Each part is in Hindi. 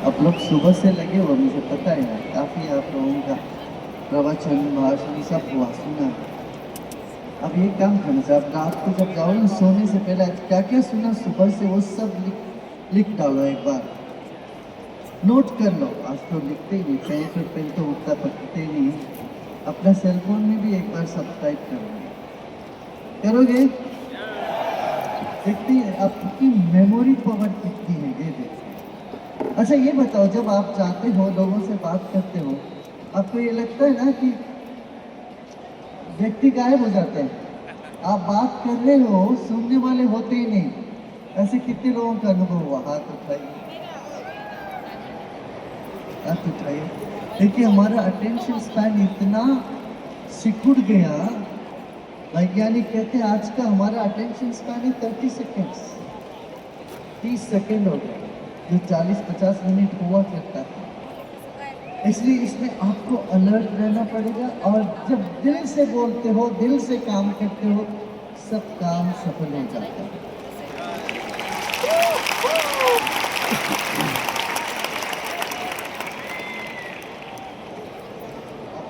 आप लोग सुबह से लगे हो, मुझे पता है यार, काफ़ी आप लोगों का प्रवचन भाषण सब हुआ सुना। अब ये काम करना चाहिए, आप रात को जब जाओ ना सोने से पहले क्या क्या सुना सुबह से वो सब लिख डालो, एक बार नोट कर लो। आज तो लिखते ही नहीं, पेन तो उठता पकड़ते ही नहीं, अपना सेलफोन में भी एक बार सब्सक्राइब कर लो, करोगे? देखते हैं आपकी मेमोरी पावर कितनी है, ये देखते। अच्छा ये बताओ, जब आप जाते हो लोगों से बात करते हो, आपको ये लगता है ना कि व्यक्ति गायब हो जाते हैं, आप बात कर रहे हो सुनने वाले होते ही नहीं? ऐसे कितने लोगों का अनुभव हुआ? हाथ उठाइए, हाथ उठाइए। देखिए हमारा अटेंशन स्पैन इतना सिकुड़ गया, वैज्ञानिक कहते हैं आज का हमारा अटेंशन स्पैन है 30 सेकेंड्स, 30 सेकेंड हो गया, जो 40-50 मिनट हुआ करता था। इसलिए इसमें आपको अलर्ट रहना पड़ेगा, और जब दिल से बोलते हो, दिल से काम करते हो, सब काम सफल हो जाता है।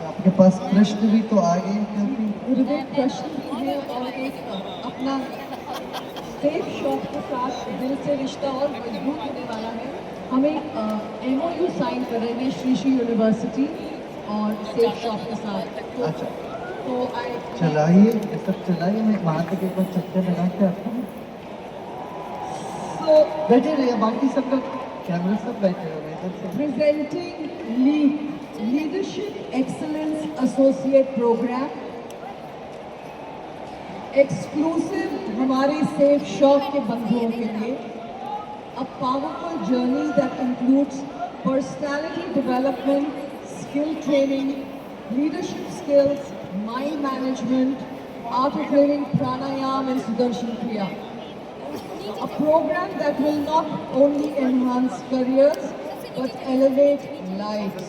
आपके पास प्रश्न भी तो आ गए काफी। गुरुदेव प्रश्न भी है और एक अपना सेफ शॉप के साथ दिल से रिश्ता और मजबूत होने वाला है। हम एक MOU साइन कर रहे हैं श्री श्री यूनिवर्सिटी और सेफ शॉप के साथ। अच्छा तो चलाइए, ये सब चलाइए, मैं वहाँ तक एक बार चक्कर लगा के आता हूँ। बैठे रहिए, बाकी सब लोग कैमरा सब बैठे हुए हैं। Presenting leadership excellence associate program exclusive हमारे सेफ शॉप के बंधुओं के लिए, a powerful journey that includes personality development, skill training, leadership skills, mind management, art of living, pranayam and Sudarshan Kriya. A program that will not only enhance careers but elevate lives.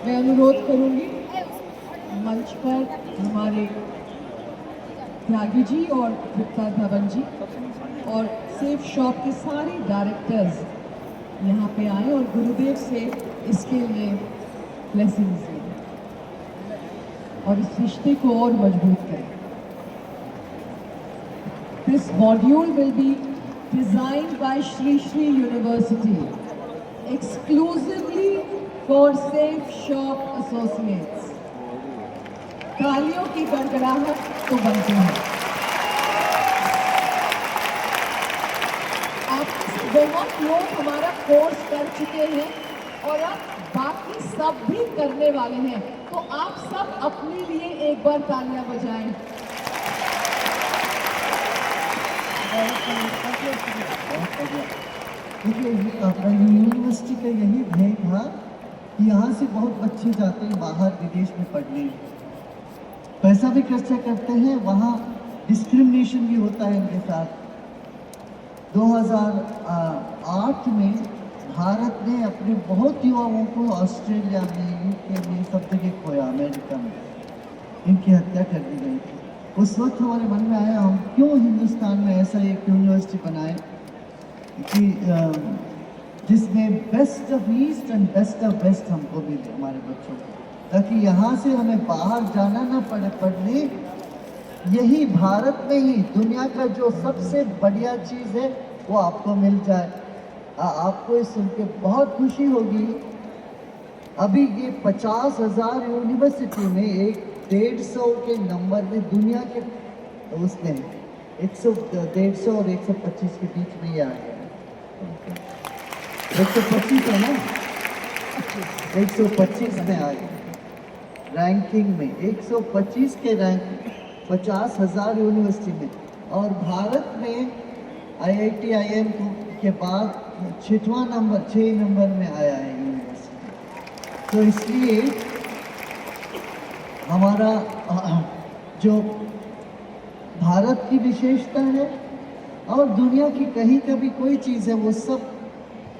मैं अनुरोध करूंगी मंच पर हमारे त्यागी जी और गुप्ता धवन जी और सेफ शॉप के सारे डायरेक्टर्स यहाँ पे आए और गुरुदेव से इसके लिए ब्लेसिंग्स लें और इस रिश्ते को और मजबूत करें। This module will be designed by Shri Shri University exclusively for Safe Shop Associates. तालियों की गड़गड़ाहट तो बनती है। आप बहुत लोग हमारा कोर्स कर चुके हैं और अब बाकी सब भी करने वाले हैं, तो आप सब अपने लिए एक बार तालियां बजाएं। देखिए अपना यूनिवर्सिटी का यही ध्येय था कि यहाँ से बहुत बच्चे जाते हैं बाहर विदेश में पढ़ने, पैसा भी खर्चा करते हैं, वहाँ डिस्क्रिमिनेशन भी होता है उनके साथ। 2008 में भारत ने अपने बहुत युवाओं को ऑस्ट्रेलिया में, UK में, सब जगह खोया, अमेरिका में इनकी हत्या कर दी गई थी। उस वक्त हमारे मन में आया हम क्यों हिंदुस्तान में ऐसा एक यूनिवर्सिटी बनाए कि जिसमें best of east and best of west हमको मिले हमारे बच्चों को, ताकि यहाँ से हमें बाहर जाना ना पड़े पढ़ने। यही भारत में ही दुनिया का जो सबसे बढ़िया चीज़ है वो आपको मिल जाए। आपको ये सुन के बहुत खुशी होगी। अभी ये 50,000 यूनिवर्सिटी में 150 के नंबर में दुनिया के उसमें 150 और 125 के बीच में ये आ गया। 125 है ना, 125 में आ गया रैंकिंग में, 125 के रैंक 50,000 यूनिवर्सिटी में। और भारत में IIT IIM के बाद 6वां नंबर, 6 नंबर में आया है यूनिवर्सिटी। तो इसलिए हमारा जो भारत की विशेषता है और दुनिया की कहीं का भी कोई चीज़ है वो सब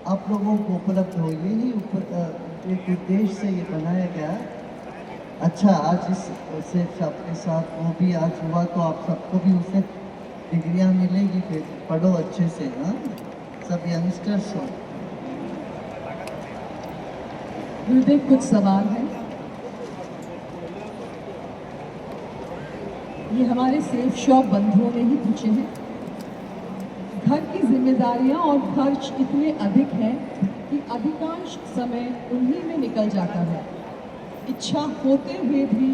आप लोगों को उपलब्ध हो। यही एक उद्देश्य से ये बनाया गया। अच्छा आज इस सेफ शॉप के साथ वो भी आज हुआ, तो आप सबको भी उससे डिग्रियां मिलेगी, फिर पढ़ो अच्छे से। हाँ सब यंगस्टर्स हो। गुरुदेव, कुछ सवाल हैं। ये हमारे सेफ शॉप बंधुओं ने ही पूछे हैं। घर की जिम्मेदारियां और खर्च इतने अधिक हैं कि अधिकांश समय उन्हीं में निकल जाता है। इच्छा होते हुए भी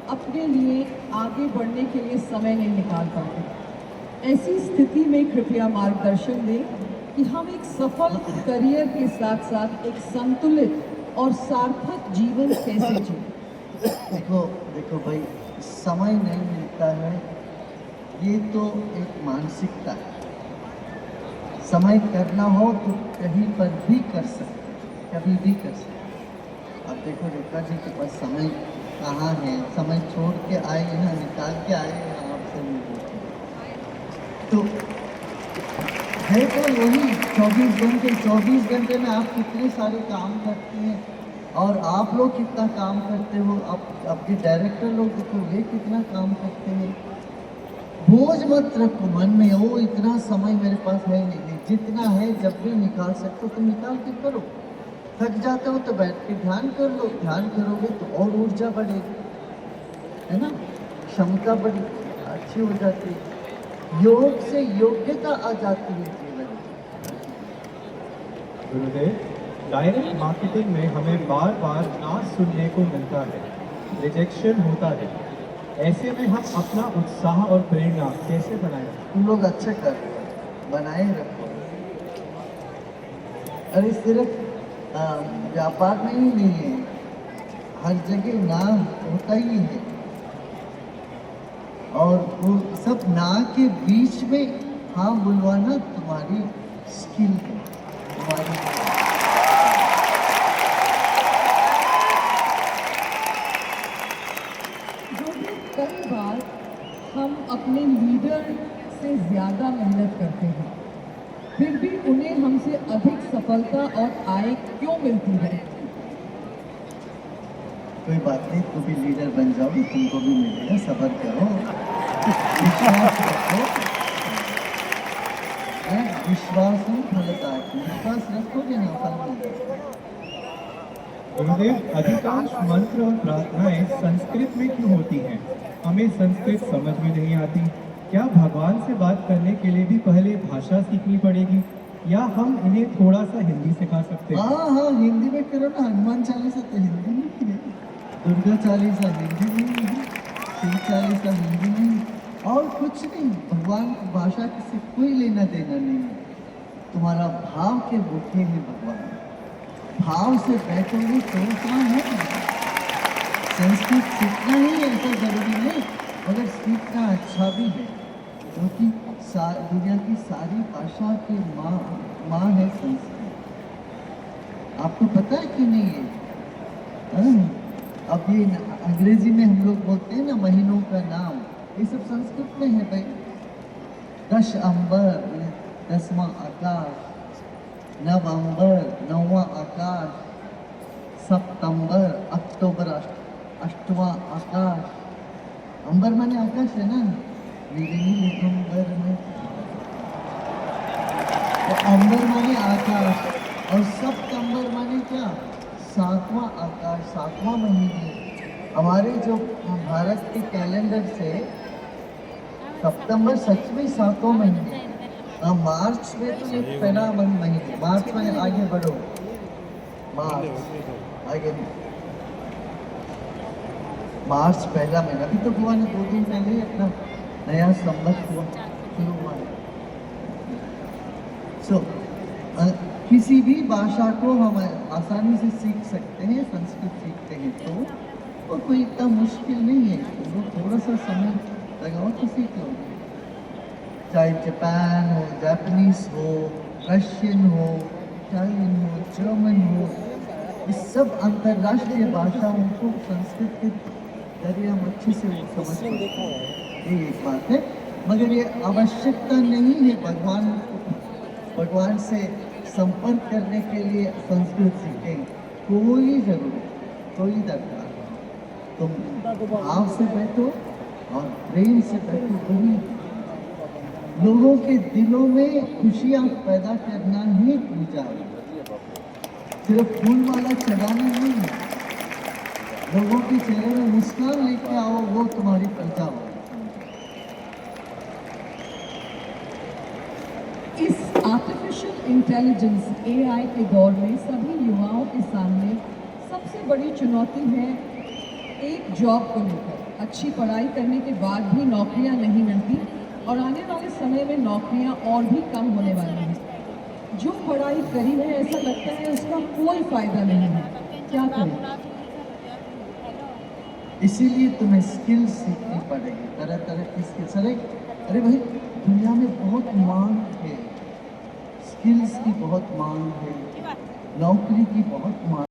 अपने लिए आगे बढ़ने के लिए समय नहीं निकाल पाते। ऐसी स्थिति में कृपया मार्गदर्शन दें कि हम एक सफल करियर के साथ साथ एक संतुलित और सार्थक जीवन कैसे जिएं। देखो देखो भाई, समय नहीं मिलता है, ये तो एक मानसिकता है। समय करना हो तो कहीं पर भी कर सकते, कभी भी कर सकते। अब देखो रेखा जी के पास समय कहाँ है, समय छोड़ के आए हैं, निकाल के आए हैं आपसे मिलने। तो है तो वही 24 घंटे में आप कितने सारे काम करते हैं, और आप लोग कितना काम करते हो, आप आपके डायरेक्टर लोग देखो ये कितना काम करते हैं। बोझ मत रखो मन में, वो इतना समय मेरे पास है नहीं, जितना है जब भी निकाल सकते हो तो निकाल के करो। थक जाते हो तो बैठ के ध्यान कर लो, ध्यान करोगे तो और ऊर्जा बढ़ेगी, है ना, क्षमता बड़ी अच्छी हो जाती है, योग से योग्यता आ जाती है जीवन में। गुरुदेव, डायरेक्ट मार्केटिंग में हमें बार बार ना सुनने को मिलता है, रिजेक्शन होता है। ऐसे में हम अपना उत्साह और प्रेरणा कैसे बनाएं? तुम लोग अच्छा कर रहे हो, बनाए रखो। अरे सिर्फ व्यापार में ही नहीं है, हर जगह ना होता ही है, और वो सब ना के बीच में हाँ बुलवाना तुम्हारी स्किल है, तुम्हारी। जो भी कई बार हम अपने लीडर से ज़्यादा मेहनत करते हैं, फिर भी उन्हें हमसे अधिक सफलता और आय क्यों मिलती है? कोई बात नहीं, तुम भी लीडर बन जाओ, तुमको भी मिलेगा, सब्र करो, विश्वास रखो। विश्वास हो फलता, विश्वास रखोगे ना फल मिलेगा। गुरुदेव, अधिकांश मंत्र और प्रार्थनाएं संस्कृत में क्यों होती हैं? हमें संस्कृत समझ में नहीं आती। क्या भगवान से बात करने के लिए भी पहले भाषा सीखनी पड़ेगी, या हम इन्हें थोड़ा सा हिंदी सिखा सकते हैं? हाँ हाँ, हिंदी में करो ना, हनुमान चालीसा तो हिंदी में ही है, दुर्गा चालीसा हिंदी में ही है, शिव चालीसा हिंदी में ही, और कुछ नहीं। भगवान की भाषा से कोई लेना देना नहीं है, तुम्हारा भाव के भूखे हैं भगवान, भाव से बैठोगे तो काम है। संस्कृत सीखना ही ऐसा जरूरी नहीं, मगर सीखना अच्छा भी है, क्योंकि दुनिया की सारी भाषा की माँ है संस्कृत। आपको पता है कि नहीं है? अब ये अंग्रेजी में हम लोग बोलते हैं ना महीनों का नाम, ये सब संस्कृत में है भाई। 10 अंबर 10वां आकाश, नवंबर 9वां आकाश, सितंबर अक्टूबर 8वां आकाश। अंबर माने आकाश है ना, नीले नीले अंबर में, तो अंबर माने आकाश, और सितंबर माने क्या, 7वां आकाश, 7वां महीने। हमारे जो भारत के कैलेंडर से सितंबर सच में 7वां महीने, मार्च में तो ये पहला महीने, मार्च में आगे बढ़ो, मार्च आगे, मार्च पहला महीना। अभी तो हुआ ना, 2 दिन पहले ही अपना नया संवत हुआ, शुरू हुआ। सो किसी भी भाषा को हम आसानी से सीख सकते हैं, संस्कृत सीखते हैं तो कोई इतना मुश्किल नहीं है, तो थोड़ा सा समय लगाओ तो सीख लो। चाहे जापान हो, जापानीज हो, रशियन हो, इटालियन हो, जर्मन हो, इस सब अंतर्राष्ट्रीय भाषाओं को संस्कृत के जरिए हम अच्छे से समझ सकते हैं, ये एक बात है। मगर ये आवश्यकता नहीं है भगवान से संपर्क करने के लिए संस्कृत सीखें, कोई जरूरत, कोई दरकार नहीं। तुम भाव से बैठो और प्रेम से बैठो, वही लोगों के दिलों में खुशियां पैदा करना ही पूजा है। सिर्फ फूल माला चढ़ाना नहीं है, लोगों के चेहरे में मुस्कान लेके आओ, वो तुम्हारी पूजा हो। इस आर्टिफिशियल इंटेलिजेंस AI के दौर में सभी युवाओं के सामने सबसे बड़ी चुनौती है एक जॉब को लेकर। अच्छी पढ़ाई करने के बाद भी नौकरियां नहीं मिलती और आने वाले समय में नौकरियां और भी कम होने वाली हैं। जो पढ़ाई करी है ऐसा लगता है उसका कोई फायदा नहीं है, क्या करें? इसीलिए तुम्हें स्किल्स सीखनी पड़ेगी, तरह तरह की स्किल्स। अरे भाई, दुनिया में बहुत मांग है, स्किल्स की बहुत मांग है, नौकरी की बहुत मांग